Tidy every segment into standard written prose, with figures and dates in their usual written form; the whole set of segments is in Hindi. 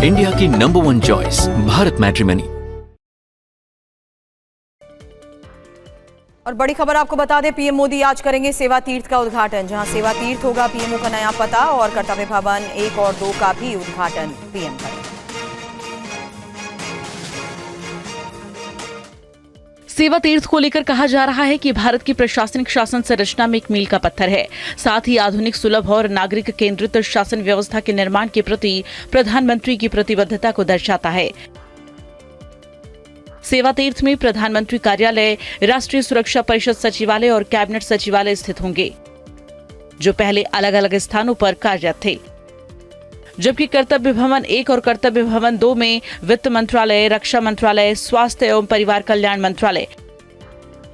इंडिया की नंबर 1 चॉइस भारत मैट्रिमनी। और बड़ी खबर आपको बता दें, पीएम मोदी आज करेंगे सेवा तीर्थ का उद्घाटन। जहां सेवा तीर्थ होगा पीएमओ का नया पता, और कर्तव्य भवन 1 और 2 का भी उद्घाटन पीएम करेंगे। सेवा तीर्थ को लेकर कहा जा रहा है कि भारत की प्रशासनिक शासन संरचना में एक मील का पत्थर है। साथ ही आधुनिक, सुलभ और नागरिक केंद्रित शासन व्यवस्था के निर्माण के प्रति प्रधानमंत्री की प्रतिबद्धता को दर्शाता है। सेवा तीर्थ में प्रधानमंत्री कार्यालय, राष्ट्रीय सुरक्षा परिषद सचिवालय और कैबिनेट सचिवालय स्थित होंगे, जो पहले अलग अलग स्थानों पर कार्यरत थे। जबकि कर्तव्य भवन 1 और कर्तव्य भवन 2 में वित्त मंत्रालय, रक्षा मंत्रालय, स्वास्थ्य एवं परिवार कल्याण मंत्रालय,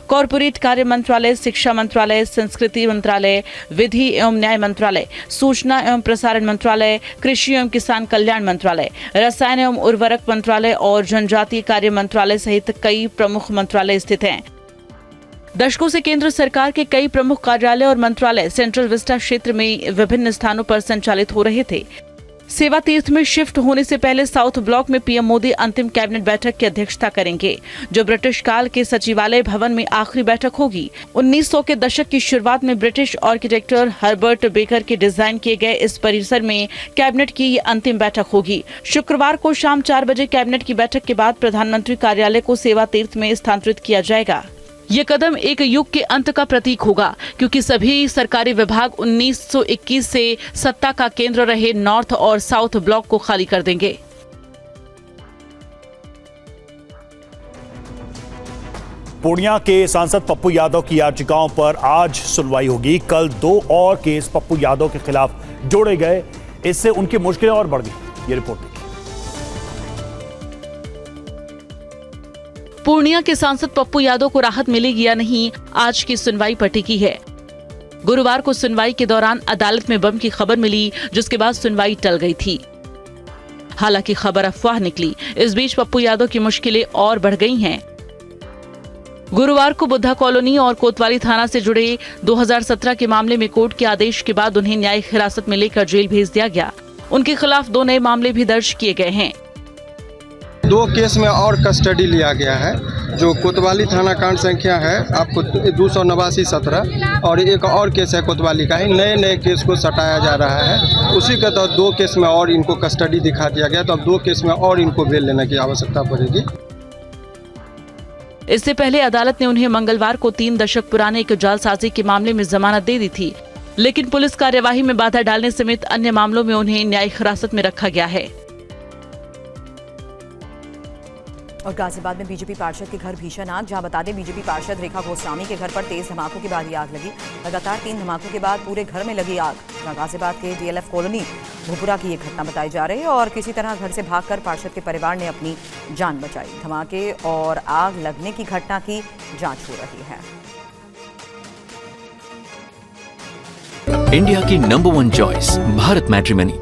कॉरपोरेट कार्य मंत्रालय, शिक्षा मंत्रालय, संस्कृति मंत्रालय, विधि एवं न्याय मंत्रालय, सूचना एवं प्रसारण मंत्रालय, कृषि एवं किसान कल्याण मंत्रालय, रसायन एवं उर्वरक मंत्रालय और जनजातीय कार्य मंत्रालय सहित कई प्रमुख मंत्रालय स्थित हैं। दशकों से केंद्र सरकार के कई प्रमुख कार्यालय और मंत्रालय सेंट्रल विस्टा क्षेत्र में विभिन्न स्थानों पर संचालित हो रहे थे। सेवा तीर्थ में शिफ्ट होने से पहले साउथ ब्लॉक में पीएम मोदी अंतिम कैबिनेट बैठक की अध्यक्षता करेंगे, जो ब्रिटिश काल के सचिवालय भवन में आखिरी बैठक होगी। 1900 के दशक की शुरुआत में ब्रिटिश आर्किटेक्टर हर्बर्ट बेकर के डिजाइन किए गए इस परिसर में कैबिनेट की ये अंतिम बैठक होगी। शुक्रवार को शाम 4 बजे कैबिनेट की बैठक के बाद प्रधानमंत्री कार्यालय को सेवा तीर्थ में स्थानांतरित किया जाएगा। ये कदम एक युग के अंत का प्रतीक होगा, क्योंकि सभी सरकारी विभाग 1921 से सत्ता का केंद्र रहे नॉर्थ और साउथ ब्लॉक को खाली कर देंगे। पूर्णिया के सांसद पप्पू यादव की याचिकाओं पर आज सुनवाई होगी। कल 2 और केस पप्पू यादव के खिलाफ जोड़े गए, इससे उनकी मुश्किलें और बढ़ गई। ये रिपोर्ट देखिए। पूर्णिया के सांसद पप्पू यादव को राहत मिलेगी या नहीं, आज की सुनवाई पर टिकी है। गुरुवार को सुनवाई के दौरान अदालत में बम की खबर मिली, जिसके बाद सुनवाई टल गई थी। हालांकि खबर अफवाह निकली। इस बीच पप्पू यादव की मुश्किलें और बढ़ गई हैं। गुरुवार को बुद्धा कॉलोनी और कोतवाली थाना से जुड़े 2017 के मामले में कोर्ट के आदेश के बाद उन्हें न्यायिक हिरासत में लेकर जेल भेज दिया गया। उनके खिलाफ 2 नए मामले भी दर्ज किए गए हैं। 2 केस में और कस्टडी लिया गया है, जो कोतवाली थाना कांड संख्या है आपको 289-17, और एक और केस है कोतवाली का ही। नए केस को सटाया जा रहा है। उसी के तहत 2 केस में और इनको कस्टडी दिखा दिया गया, तो अब 2 केस में और इनको बेल लेने की आवश्यकता पड़ेगी। इससे पहले अदालत ने उन्हें मंगलवार को 3 दशक पुराने एक जालसाजी के मामले में जमानत दे दी थी, लेकिन पुलिस कार्यवाही में बाधा डालने समेत अन्य मामलों में उन्हें न्यायिक हिरासत में रखा गया है। और गाजियाबाद में बीजेपी पार्षद के घर भीषण आग। जहां बता दें, बीजेपी पार्षद रेखा गोस्वामी के घर पर तेज धमाकों के बाद ये आग लगी। लगातार 3 धमाकों के बाद पूरे घर में लगी आग। गाजियाबाद के डीएलएफ कॉलोनी भोपुरा की ये घटना बताई जा रही है, और किसी तरह घर से भागकर पार्षद के परिवार ने अपनी जान बचाई। धमाके और आग लगने की घटना की जांच हो रही है। इंडिया की नंबर 1 चॉइस भारत मैट्रिमनी।